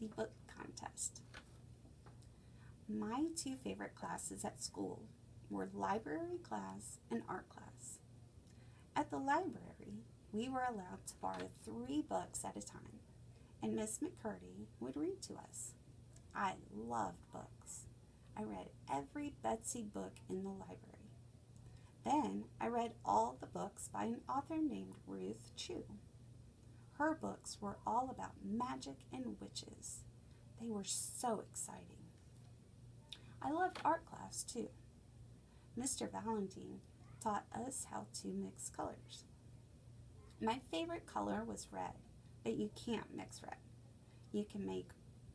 the book contest. My two favorite classes at school were library class and art class. At the library, we were allowed to borrow 3 books at a time, and Miss McCurdy would read to us. I loved books. I read every Betsy book in the library. Then I read all the books by an author named Ruth Chu. Her books were all about magic and witches. They were so exciting. I loved art class too. Mr. Valentine taught us how to mix colors. My favorite color was red, but you can't mix red. You can make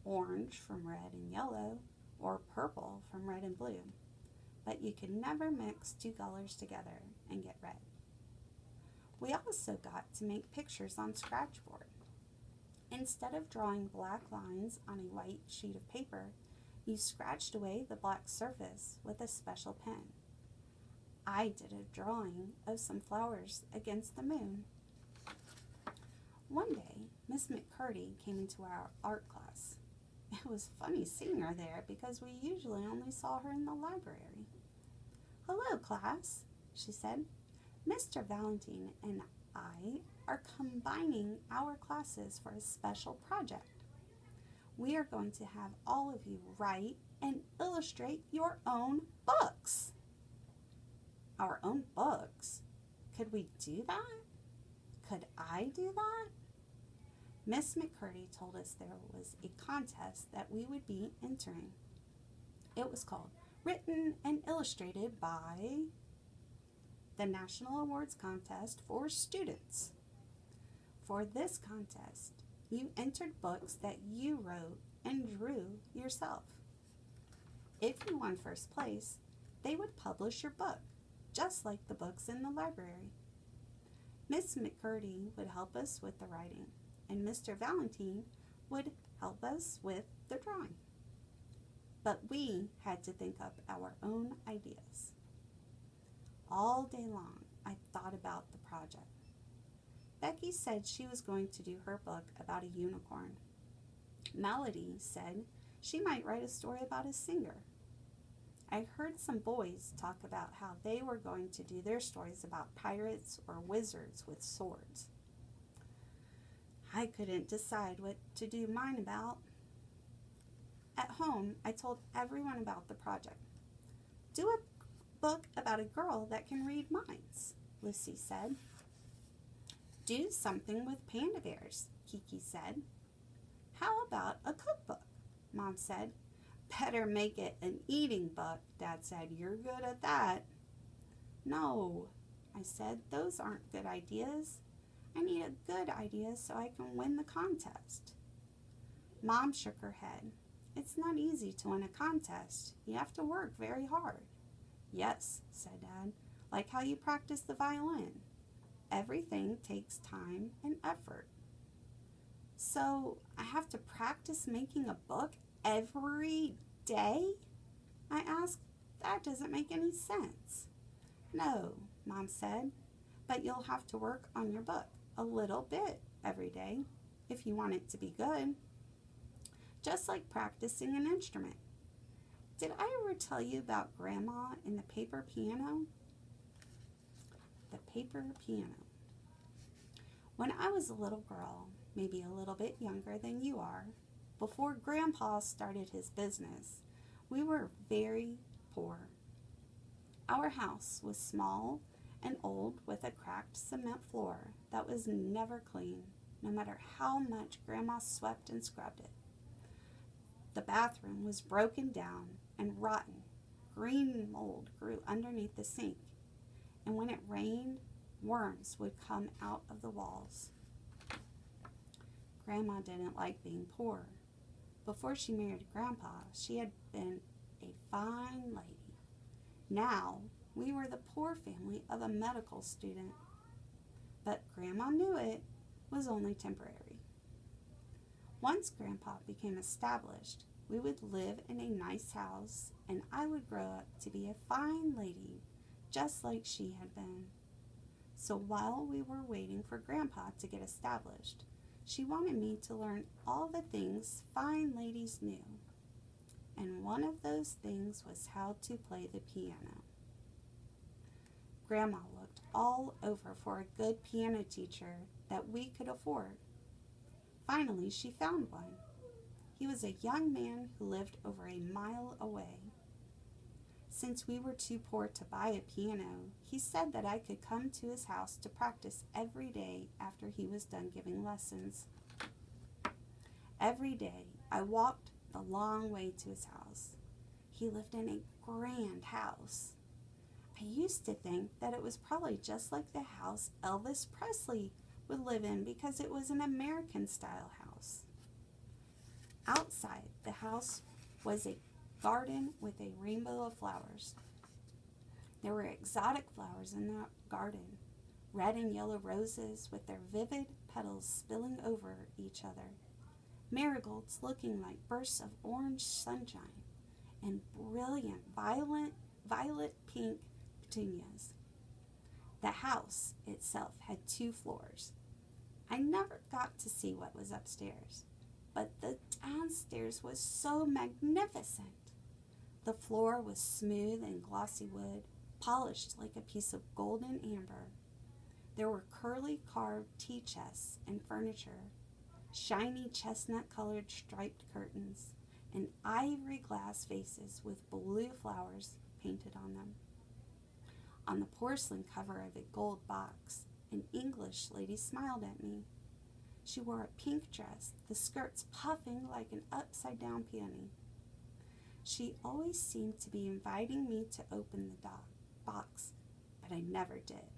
orange from red and yellow, or purple from red and blue, but you can never mix 2 colors together and get red. We also got to make pictures on scratchboard. Instead of drawing black lines on a white sheet of paper, you scratched away the black surface with a special pen. I did a drawing of some flowers against the moon. One day, Miss McCurdy came into our art class. It was funny seeing her there because we usually only saw her in the library. "Hello, class," she said. "Mr. Valentine and I are combining our classes for a special project. We are going to have all of you write and illustrate your own books." Our own books? Could we do that? Could I do that? Miss McCurdy told us there was a contest that we would be entering. It was called Written and Illustrated by the National Awards Contest for Students. For this contest, you entered books that you wrote and drew yourself. If you won first place, they would publish your book, just like the books in the library. Miss McCurdy would help us with the writing, and Mr. Valentine would help us with the drawing. But we had to think up our own ideas. All day long, I thought about the project. Becky said she was going to do her book about a unicorn. Melody said she might write a story about a singer. I heard some boys talk about how they were going to do their stories about pirates or wizards with swords. I couldn't decide what to do mine about. At home, I told everyone about the project. "Do a book about a girl that can read minds," Lucy said. "Do something with panda bears," Kiki said. "How about a cookbook?" Mom said. "Better make it an eating book," Dad said. "You're good at that." "No," I said, "those aren't good ideas. I need a good idea so I can win the contest." Mom shook her head. "It's not easy to win a contest. You have to work very hard." "Yes," said Dad, "like how you practice the violin. Everything takes time and effort." "So I have to practice making a book every day?" I asked. "That doesn't make any sense." "No," Mom said, "but you'll have to work on your book a little bit every day if you want it to be good. Just like practicing an instrument. Did I ever tell you about Grandma and the paper piano?" The paper piano. When I was a little girl, maybe a little bit younger than you are, before Grandpa started his business, we were very poor. Our house was small and old with a cracked cement floor that was never clean, no matter how much Grandma swept and scrubbed it. The bathroom was broken down and rotten. Green mold grew underneath the sink, and when it rained, worms would come out of the walls. Grandma didn't like being poor. Before she married Grandpa, she had been a fine lady. Now, we were the poor family of a medical student. But Grandma knew it was only temporary. Once Grandpa became established, we would live in a nice house, and I would grow up to be a fine lady, just like she had been. So while we were waiting for Grandpa to get established, She wanted me to learn all the things fine ladies knew, and one of those things was how to play the piano. Grandma looked all over for a good piano teacher that we could afford. Finally, she found one. He was a young man who lived over a mile away. Since we were too poor to buy a piano, he said that I could come to his house to practice every day after he was done giving lessons. Every day, I walked the long way to his house. He lived in a grand house. I used to think that it was probably just like the house Elvis Presley would live in because it was an American-style house. Outside the house was a garden with a rainbow of flowers. There were exotic flowers in the garden, red and yellow roses with their vivid petals spilling over each other, marigolds looking like bursts of orange sunshine, and brilliant violet pink petunias. The house itself had 2 floors. I never got to see what was upstairs, but the downstairs was so magnificent. The floor was smooth and glossy wood, polished like a piece of golden amber. There were curly carved tea chests and furniture, shiny chestnut-colored striped curtains, and ivory glass vases with blue flowers painted on them. On the porcelain cover of a gold box, an English lady smiled at me. She wore a pink dress, the skirts puffing like an upside-down peony. She always seemed to be inviting me to open the box, but I never did.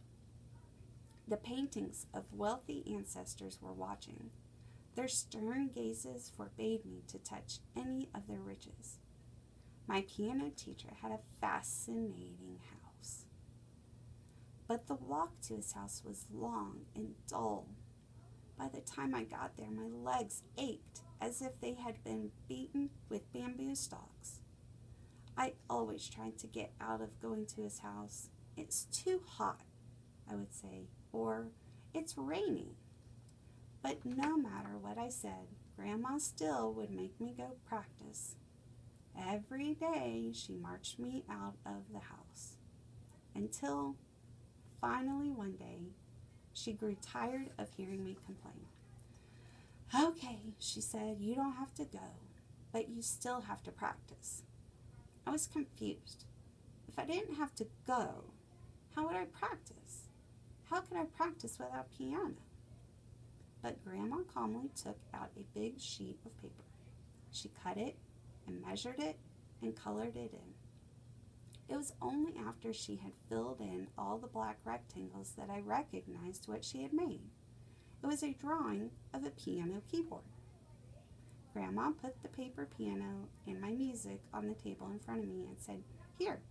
The paintings of wealthy ancestors were watching. Their stern gazes forbade me to touch any of their riches. My piano teacher had a fascinating house. But the walk to his house was long and dull. By the time I got there, my legs ached as if they had been beaten with bamboo stalks. I always tried to get out of going to his house. It's too hot, I would say, or it's raining. But no matter what I said, Grandma still would make me go practice. Every day she marched me out of the house, until finally one day she grew tired of hearing me complain. "Okay," she said, "you don't have to go, but you still have to practice." I was confused. If I didn't have to go, how would I practice? How could I practice without piano? But Grandma calmly took out a big sheet of paper. She cut it and measured it and colored it in. It was only after she had filled in all the black rectangles that I recognized what she had made. It was a drawing of a piano keyboard. Grandma put the paper piano and my music on the table in front of me and said, "Here,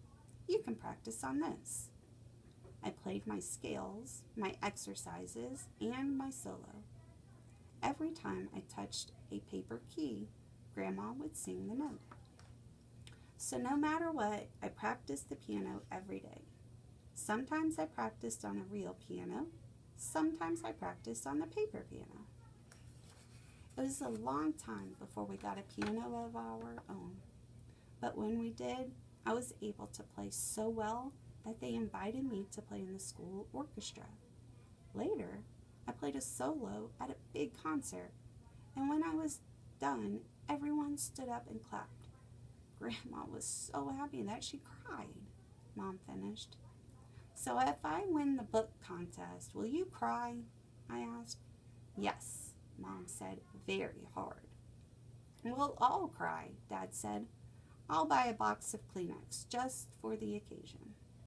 you can practice on this." I played my scales, my exercises, and my solo. Every time I touched a paper key, Grandma would sing the note. So no matter what, I practiced the piano every day. Sometimes I practiced on a real piano. Sometimes I practiced on the paper piano. It was a long time before we got a piano of our own. But when we did, I was able to play so well that they invited me to play in the school orchestra. Later, I played a solo at a big concert, and when I was done, everyone stood up and clapped. Grandma was so happy that she cried, Mom finished. "So if I win the book contest, will you cry?" I asked. "Yes," Mom said, very hard. "We'll all cry," Dad said. "I'll buy a box of Kleenex just for the occasion."